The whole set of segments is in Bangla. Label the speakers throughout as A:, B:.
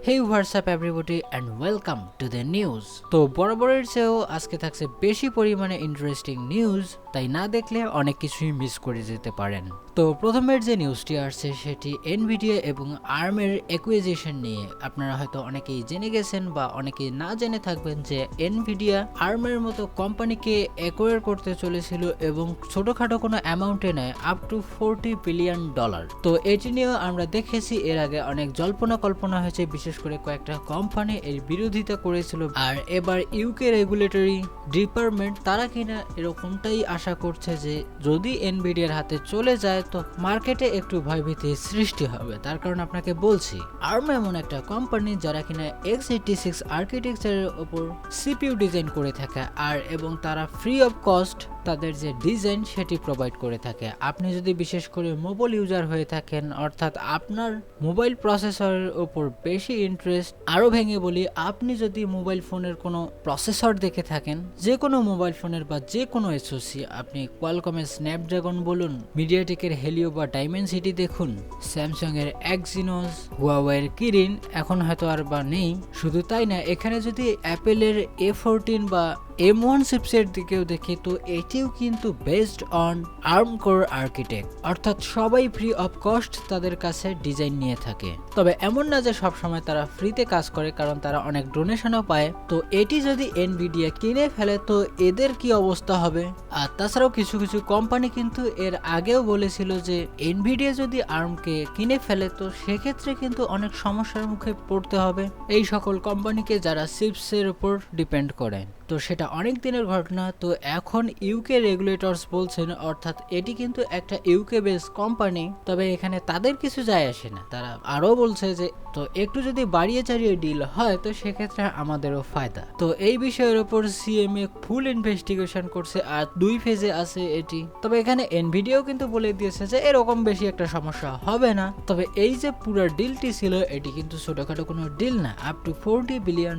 A: Hey, what's up everybody and welcome to the news. তো বরাবরের চেয়েও আজকে থাকছে বেশি পরিমাণে ইন্টারেস্টিং নিউজ, তাই না দেখলে অনেক কিছুই মিস করে যেতে পারেন। তো প্রথমের যে নিউজটি আসছে সেটি এনভিডিয়া এবং আর্মের অ্যাকুইজিশন নিয়ে। আপনারা হয়তো অনেকেই জেনে গেছেন বা অনেকেই না জেনে থাকবেন যে এনভিডিয়া আর্মের মতো কোম্পানিকে অ্যাকোয়ার করতে চলেছিল এবং ছোটখাটো কোনো অ্যামাউন্টে নেয় আপ টু $40 বিলিয়ন। তো এটি নিয়েও আমরা দেখেছি এর আগে অনেক জল্পনা কল্পনা হয়েছে, বিশেষ করে কয়েকটা কোম্পানি এর বিরোধিতা করেছিল। আর এবার ইউকে রেগুলেটরি ডিপার্টমেন্ট তারা কিনা এরকমটাই আশা করছে যে যদি এনভিডিয়ার হাতে চলে যায় তো মার্কেটে একটু ভয়ভীতির সৃষ্টি হবে। তার কারণ আপনাকে বলছি, আর্ম এমন একটা কোম্পানি যারা কিনা x86 আর্কিটেকচারের উপর সিপিইউ ডিজাইন করে থাকে আর এবং তারা ফ্রি অফ কস্ট তাদের যে ডিজাইন সেটি প্রোভাইড করে থাকে। আপনি যদি বিশেষ করে মোবাইল ইউজার হয়ে থাকেন, অর্থাৎ আপনার মোবাইল প্রসেসরের উপর বেশি ইন্টারেস্ট, আরও ভেঙে বলি, আপনি যদি মোবাইল ফোনের কোনো প্রসেসর দেখে থাকেন, যে কোনো মোবাইল ফোনের বা যে কোনো এসওসি, আপনি কোয়ালকমের স্ন্যাপড্রাগন বলুন, মিডিয়াটেকের হেলিও বা ডাইমেনসিটি দেখুন, স্যামসাং এর এক্সিনোস, হুয়াওয়ের কিরিন এখন হয়তো আর বা নেই। শুধু তাই না, এখানে যদি অ্যাপেলের A14 বা M1 চিপসের দিকেও দেখি তো এটিও কিন্তু based on arm core architect, অর্থাৎ সবাই ফ্রি অফ কস্ট তাদের কাছে ডিজাইন নিয়ে থাকে। তবে এমন না যে সবসময় তারা ফ্রিতে কাজ করে, কারণ তারা অনেক ডোনেশনও পায়। তো এটি যদি এনভিডিয়া কিনে ফেলে তো এদের কি অবস্থা হবে। আর তাছাড়াও কিছু কিছু কোম্পানি কিন্তু এর আগেও বলেছিল যে এনভিডিয়া যদি আর্মকে কিনে ফেলে তো সেক্ষেত্রে কিন্তু অনেক সমস্যার মুখে পড়তে হবে এই সকল কোম্পানিকে যারা চিপসের উপর ডিপেন্ড করে। তো সেটা অনেক দিনের ঘটনা। তো এখন ইউকে রেগুলেটরস বলছেন, অর্থাৎ এটি কিন্তু একটা ইউকে বেস কোম্পানি, তবে এখানে তাদের কিছু যায় আসে না। তারা আরও বলছে যে তো একটু যদি বাড়িয়ে চাড়িয়ে ডিল হয় তো সেক্ষেত্রে আমাদেরও ফায়দা। তো এই বিষয়ের উপর সিএমএ ফুল ইনভেস্টিগেশন করছে আর 2 ফেজে আছে এটি। তবে এখানে এনভিডিয়াও কিন্তু বলে দিয়েছে যে এরকম বেশি একটা সমস্যা হবে না। তবে এই যে পুরো ডিলটি ছিল এটি কিন্তু ছোটখাটো কোনো ডিল না, আপ টু $40 বিলিয়ন।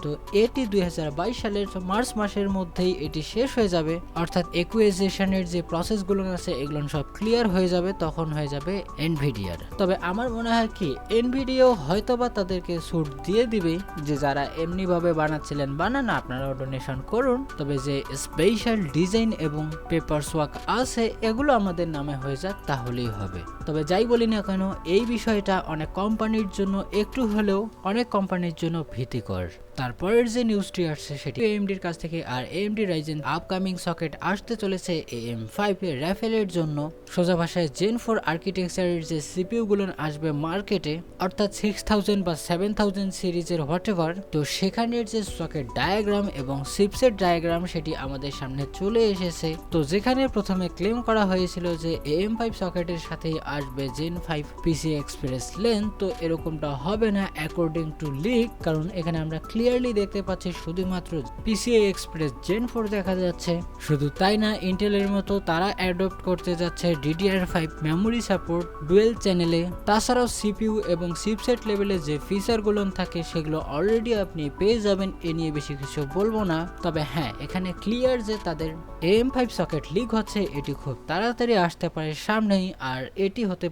A: তো এটি 2022 সালের মার্চ মাসের মধ্যেই এটি শেষ হয়ে যাবে, অর্থাৎ একুইজিশনের যে প্রসেসগুলো আছে এগুলো সব ক্লিয়ার হয়ে যাবে, তখন হয়ে যাবে এনভিডিয়ার। তবে আমার মনে হয় কি এনভিডিয়াও হয়তোবা তাদেরকে ছুট দিয়ে দিবে যে যারা এমনি ভাবে বানাচ্ছিলেন বানান, আপনারাও ডোনেশন করুন, তবে যে স্পেশাল ডিজাইন এবং পেপারস ওয়ার্ক আছে এগুলো আমাদের নামে হয়ে যাক, তাহলেই হবে। তবে যাই বলি না কেন, এই বিষয়টা অনেক কোম্পানির জন্য একটু হলেও অনেক কোম্পানির জন্য ভীতিকর। তারপরের যে নিউজটি আসছে সেটি এএমডির কাছ থেকে, আর এএমডি রাইজেন আপকামিং সকেট আসতে চলেছে AM5 এর রাফেলের জন্য। সোজা ভাষায় জেন 4 আর্কিটেকচারের যে সিপিইউ গুলো আসবে মার্কেটে, অর্থাৎ 6000 বা 7000 সিরিজের হোয়াটএভার, তো সেখানের যে সকেট ডায়াগ্রাম এবং চিপসেট ডায়াগ্রাম সেটি আমাদের সামনে চলে এসেছে। তো যেখানে প্রথমে ক্লেম করা হয়েছিল যে AM5 সকেটের সাথেই আসবে জেন 5 পিসি এক্সপ্রেস লেন, তো এরকমটা হবে না অ্যাকর্ডিং টু লিক, কারণ এখানে আমরা ক্লিয়ারলি দেখতে পাচ্ছি শুধুমাত্র পিসিআই এক্সপ্রেস জেন 4 দেখা যাচ্ছে। শুধু তাই না, ইন্টেলের মতো তারা অ্যাডপ্ট করতে যাচ্ছে DDR5 মেমোরি সাপোর্ট ডুয়েল চ্যানেলে। তাছাড়াও সিপিইউ এবং চিপসেট লেভেলে যে ফিচারগুলো থাকে সেগুলো অলরেডি আপনি পেয়ে যাবেন, এ নিয়ে বেশি কিছু বলবো না। তবে হ্যাঁ, এখানে ক্লিয়ার যে তাদের AM5 সকেট লিক হচ্ছে, এটি খুব তাড়াতাড়ি আসতে পারে সামনেই। আর এটি হতে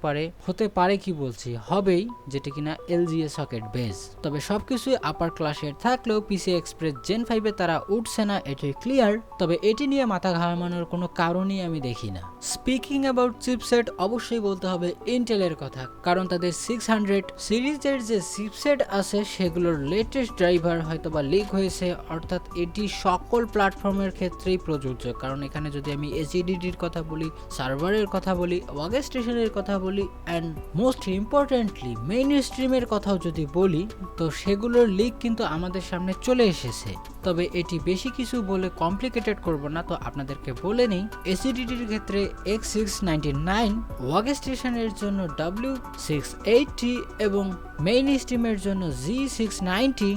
A: পারে কি বলছি, হবেই, যেটা কিনা LGA সকেট বেস। তবে সবকিছুই আপার ক্লাসের থাকলেও পিসি এক্সপ্রেস জেন 5 এ তারা উঠছে না, এটি ক্লিয়ার। তবে এটি নিয়ে মাথা ঘামানোর কোনো কারণই আমি দেখি না। স্পিকিং অ্যাবাউট চিপসেট, অবশ্যই বলতে হবে ইন্টেলের কথা, কারণ তাদের 600 সিরিজের যে চিপসেট আছে সেগুলোর লেটেস্ট ড্রাইভার হয়তোবা লিক হয়েছে, অর্থাৎ এটি সকল প্ল্যাটফর্মের ক্ষেত্রেই প্রযোজ্য। কারণ এখানে যদি আমি HDDর কথা বলি, সার্ভারের কথা বলি, ওয়ার্কস্টেশনের কথা বলি, অ্যান্ড মোস্ট ইম্পর্টেন্টলি মেইন স্ট্রিমের কথাও যদি বলি, তো সেগুলোর লিক কিন্তু আমাদের সামনে চলে এসেছে। তবে এটি বেশি কিছু বলে কমপ্লিকেটেড করব না, তো আপনাদেরকে বলে নেই HDDর ক্ষেত্রে X699, ওয়ার্কস্টেশনের জন্য W680 এবং মেইন স্ট্রিমের জন্য G690,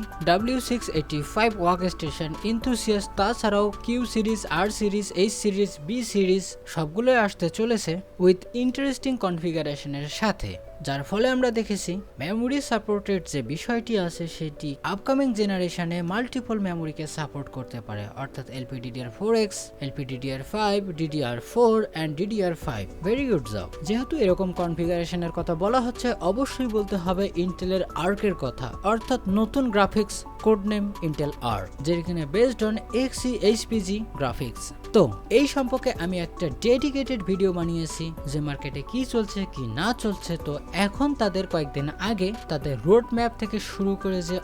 A: W685 ওয়ার্কস্টেশন ইনথুসিয়াস্ট। তাছাড়াও Q series, R series, H series, B series সবগুলোই আসতে চলেছে উইথ ইন্টারেস্টিং কনফিগারেশনের সাথে। যার ফলে আমরা দেখেছি মেমোরি সাপোর্টের যে বিষয়টি আছে সেটি আপকামিং জেনারেশনে মাল্টিপল মেমোরিকে সাপোর্ট করতে পারে, অর্থাৎ LPDDR4X, LPDDR5, DDR4 and DDR5। Very good job. যেহেতু এরকম কনফিগারেশনের কথা বলা হচ্ছে, অবশ্যই বলতে হবে ইন্টেলের আর্কের কথা, অর্থাৎ নতুন graphics code name Intel Arc, যেখানে বেসড অন XeHPG গ্রাফিক্স। তো এই সম্পর্কে আমি একটা ডেডিকেটেড ভিডিও বানিয়েছি যে মার্কেটে কি চলছে কি না চলছে। তো এখন তাদের কয়েকদিন আগে তাদের রোড ম্যাপ থেকে শুরু করে যে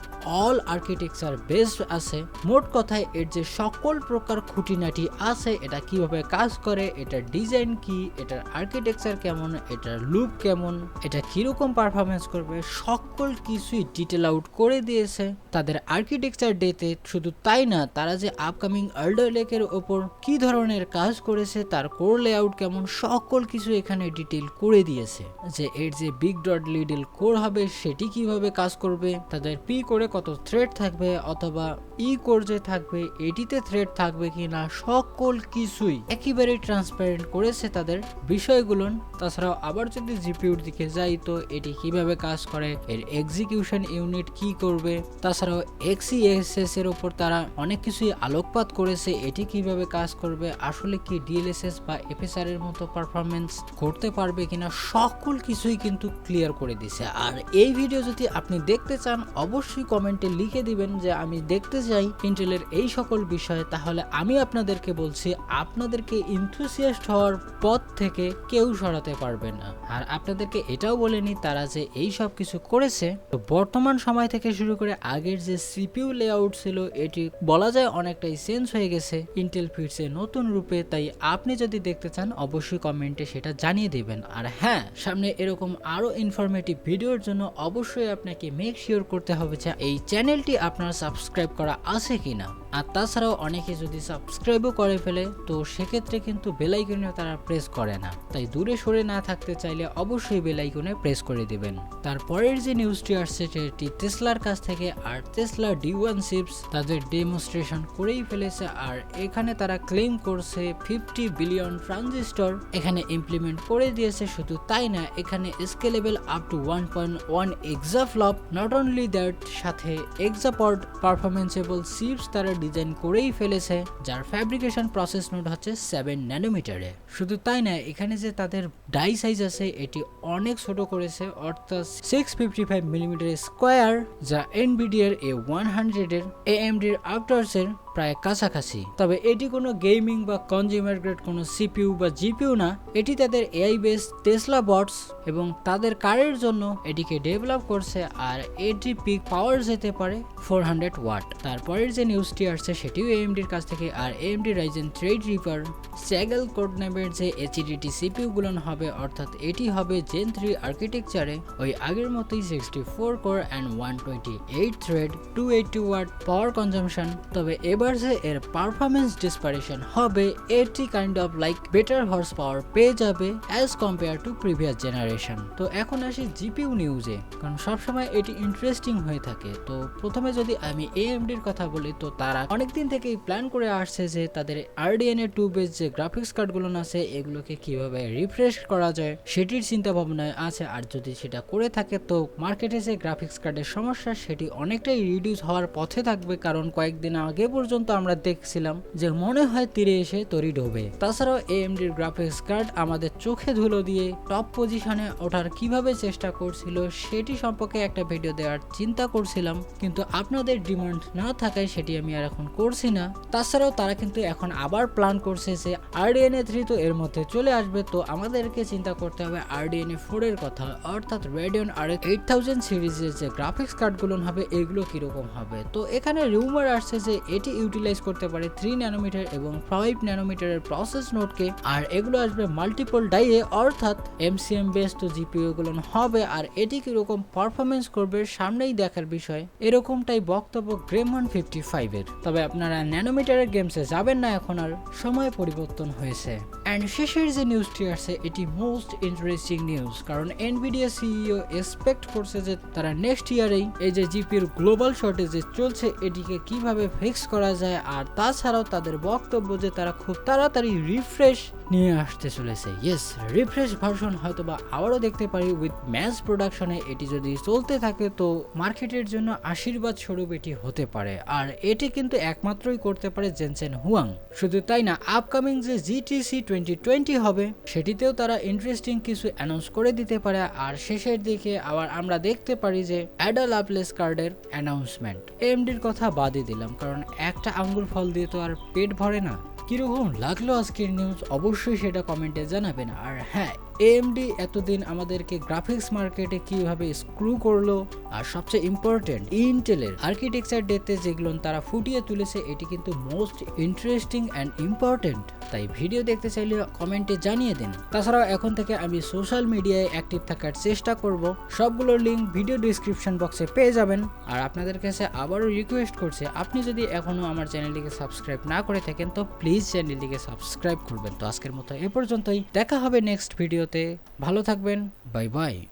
A: অল আর্কিটেকচার বেসড আছে, মোট কথায় এর যে সকল প্রকার খুঁটিনাটি আছে, এটা কিভাবে কাজ করে, এটার ডিজাইন কি, এটার আর্কিটেকচার কেমন, এটার লুক কেমন, এটা কিরকম পারফরমেন্স করবে, সকল কিছুই ডিটেল আউট করে দিয়েছে তাদের আর্কিটেকচার ডেতে। শুধু তাই না, তারা যে আপকামিং আল্ডার লেকের ওপর কি ধরনের কাজ করেছে, তার কোর লেআউট কেমন, সকল কিছু এখানে ডিটেল করে দিয়েছে। যে এর যে বিগ ডট লিডল কোর হবে সেটি কিভাবে কাজ করবে, তাদের পি করে কত থ্রেড থাকবে, অথবা ই কোর যে থাকবে এটিতে থ্রেড থাকবে কিনা, সকল কিছুই একেবারে ট্রান্সপারেন্ট করেছে তাদের বিষয়গুলো। তাছাড়াও আবার যদি জিপিউর দিকে যাই, তো এটি কিভাবে কাজ করে, এর এক্সিকিউশন ইউনিট কি করবে, তাছাড়াও XeSS এর উপর তারা অনেক কিছুই আলোকপাত করেছে, এটি কিভাবে কাজ করবে, আসলে কি DLSS বা FSR এর মতো পারফরমেন্স করতে পারবে কিনা, সকল কিছুই কিন্তু ক্লিয়ার করে দিছে। আর এই ভিডিও যদি আপনি দেখতে চান, অবশ্যই কমেন্টে লিখে দিবেন যে আমি দেখতে চাই ইন্টেলের এই সকল বিষয়। তাহলে আমি আপনাদেরকে বলছি, আপনাদেরকে ইনথুসিয়াস্ট হওয়ার পথ থেকে কেউ সরাতে পারবে না। আর আপনাদেরকে এটাও বলেনি তারা যে এই সব কিছু করেছে, তো বর্তমান সময় থেকে শুরু করে আগের যে CPU লেআউট ছিল, এটি বলা যায় অনেকটাই চেঞ্জ হয়ে গেছে, ইন্টেল ফিরছে নতুন রূপে। তাই আপনি যদি দেখতে চান, অবশ্যই কমেন্টে সেটা জানিয়ে দিবেন। আর হ্যাঁ, সামনে এরকম আরো ইনফরমেটিভ ভিডিওর জন্য অবশ্যই আপনাকে মেক শিওর করতে হবে যে এই চ্যানেলটি আপনার সাবস্ক্রাইব করা আছে কিনা। আর তাছাড়াও অনেকে যদি সাবস্ক্রাইবও করে ফেলে, তো সেক্ষেত্রে কিন্তু বেল আইকনে তারা প্রেস করে না। তাই দূরে সরে না থাকতে চাইলে অবশ্যই বেল আইকনে প্রেস করে দিবেন। তারপরের যে নিউজটি আসছে সেটি টেসলার কাছ থেকে। আর টেসলা D1 চিপস তাদের ডেমনস্ট্রেশন করেই ফেলেছে। আর এখানে তারা ক্লেম করছে 50 বিলিয়ন ট্রানজিস্টর এখানে ইমপ্লিমেন্ট করে দিয়েছে। শুধু তাই না, এখানে scalable up to 1.1 exaflop. Not only that, সাথে এক্সাপড পারফরমেন্সেবল চিপস তারা ডিজাইন করেই ফেলেছে, যার ফ্যাব্রিকেশন প্রসেস নোড হচ্ছে 7 ন্যানোমিটারে। শুধু তাই না, এখানে যে তাদের ডাই সাইজ আছে এটি অনেক ছোট করেছে, অর্থাৎ 655 মিলিমিটার স্কোয়ার, যা Nvidia A100 এর AMD RTX এর প্রায় কাছাকাছি। তবে এটি কোনো গেমিং বা কনজিউমার গ্রেড কোনো CPU বা GPU না, এটি তাদের AI বেস টেসলা বটস এবং তাদের কারের জন্য এটিকে ডেভেলপ করছে। আর এটি পিক পাওয়ার যেতে পারে 400 ওয়াট। তারপরের যে নিউজটি আসছে সেটিও AMDর কাছ থেকে। আর AMD Ryzen Threadripper স্যাগল কোড নেমের যে HDD CPU গুলো হবে, অর্থাৎ এটি হবে Gen 3 আর্কিটেকচারে, ওই আগের মতোই 64 core and 128 thread, 280 watt power consumption. তবে এবার যে এর পারফরমেন্স ডিসপারেশন হবে, এটি kind of like better horse power পেয়ে যাবে as compare to previous generation. তো এখন আসি জিপিইউ নিউজে, কারণ সবসময় এটি ইন্টারেস্টিং হয়ে থাকে। তো প্রথমে যদি আমি AMDর কথা বলি, তো তারা অনেকদিন থেকেই প্ল্যান করে আসছে যে তাদের RDNA 2 বেস যে গ্রাফিক্স কার্ডগুলো আছে এগুলোকে কিভাবে রিফ্রেশ করা যায় সেটির চিন্তা ভাবনায় আছে। আর যদি সেটা করে থাকে, তো মার্কেটে যে গ্রাফিক্স কার্ডের সমস্যা সেটি অনেকটাই রিডিউস হওয়ার পথে থাকবে। কারণ কয়েকদিন আগে পর্যন্ত আমরা দেখছিলাম যে মনে হয় তীরে এসে তরি ডোবে। তাছাড়াও AMDর গ্রাফিক্স কার্ড আমাদের চোখে ধুলো দিয়ে টপ পজিশনে ওঠার কিভাবে চেষ্টা করছিল সেটি সম্পর্কে একটা ভিডিও দেওয়ার চিন্তা করছিলাম, কিন্তু আপনাদের ডিমান্ড না থাকায় সেটি আমি আর এখন করছি না। তাছাড়াও তারা কিন্তু এখন আবার প্ল্যান করছে যে RDNA 3 তো এর মধ্যে চলে আসবে, তো আমাদেরকে চিন্তা করতে হবে RDNA 4 এর কথা, অর্থাৎ RADEON RTX 8000 সিরিজের যে গ্রাফিক্স কার্ডগুলো হবে এগুলো কিরকম হবে। তো এখানে রিউমার আসছে যে এটি ইউটিলাইজ করতে পারে 3 ন্যানোমিটার এবং 5 ন্যানোমিটারের প্রসেস নোডকে। আর এগুলো আসবে মাল্টিপল ডাইয়ে, অর্থাৎ MCM বেসড জিপিইউ গুলো হবে। আর এটি কিরকম পারফরমেন্স করবে সামনেই দেখার বিষয়, এরকমটাই বক্তব্য গ্রেমন 55 এর। তবে আপনারা ন্যানোমিটারের গেমসে যাবেন না, এখন আর সময় পরিবর্তন হয়েছে। এন্ড শেষের যে নিউজটি আসছে এটি মোস্ট ইন্টারেস্টিং নিউজ, কারণ Nvidia CEO এক্সপেক্ট করছে যে তারা নেক্সট ইয়ারেই এই যে জিপির গ্লোবাল শর্টেজ যে চলছে এটিকে কিভাবে ফিক্স করা যায়। আর তাছাড়াও তাদের বক্তব্য যে তারা খুব তাড়াতাড়ি রিফ্রেশ নিয়ে আসতে চলেছে। ইয়েস, রিফ্রেশ ভার্সন হয়তোবা আবারও দেখতে পারি উইথ ম্যাস প্রোডাকশনে। এটি যদি চলতে থাকে তো মার্কেটের জন্য আশীর্বাদ স্বরূপ এটি হতে পারে, আর এটি কিন্তু একমাত্রই করতে পারে জেনসেন হুয়াং। শুধু তাই না, আপকামিং যে জিটিসি 2020 হবে সেটিতেও তারা ইন্টারেস্টিং কিছু অ্যানাউন্স করে দিতে পারে। আর শেষের দিকে আবার আমরা দেখতে পারি যে অ্যাডা লাভলেস কার্ডের অ্যানাউন্সমেন্ট। এএমডির কথা বাদই দিলাম, কারণ একটা আঙ্গুর ফল দিয়ে তো আর পেট ভরে না। কিরকম লাগলো আজকের নিউজ অবশ্যই সেটা কমেন্টে জানাবেন। আর হ্যাঁ, এএমডি এতদিন আমাদেরকে গ্রাফিক্স মার্কেটে কিভাবে স্ক্রু করলো, আর সবচেয়ে ইম্পর্টেন্ট ইন্টেলের আর্কিটেকচার ডেতে যেগুলো তারা ফুটিয়ে তুলেছে, এটি কিন্তু মোস্ট ইন্টারেস্টিং অ্যান্ড ইম্পর্টেন্ট। তাই ভিডিও দেখতে চাইলে কমেন্টে জানিয়ে দিন। তাছাড়াও এখন থেকে আমি সোশ্যাল মিডিয়ায় অ্যাক্টিভ থাকার চেষ্টা করব, সবগুলোর লিঙ্ক ভিডিও ডিসক্রিপশন বক্সে পেয়ে যাবেন। আর আপনাদের কাছে আবারও রিকোয়েস্ট করছি, আপনি যদি এখনো আমার চ্যানেলটিকে সাবস্ক্রাইব না করে থাকেন তো প্লিজ চ্যানেলটিকে সাবস্ক্রাইব করবেন। তো আজকের মতো এ পর্যন্তই, দেখা হবে নেক্সট ভিডিওতে। ভালো থাকবেন, বাই বাই।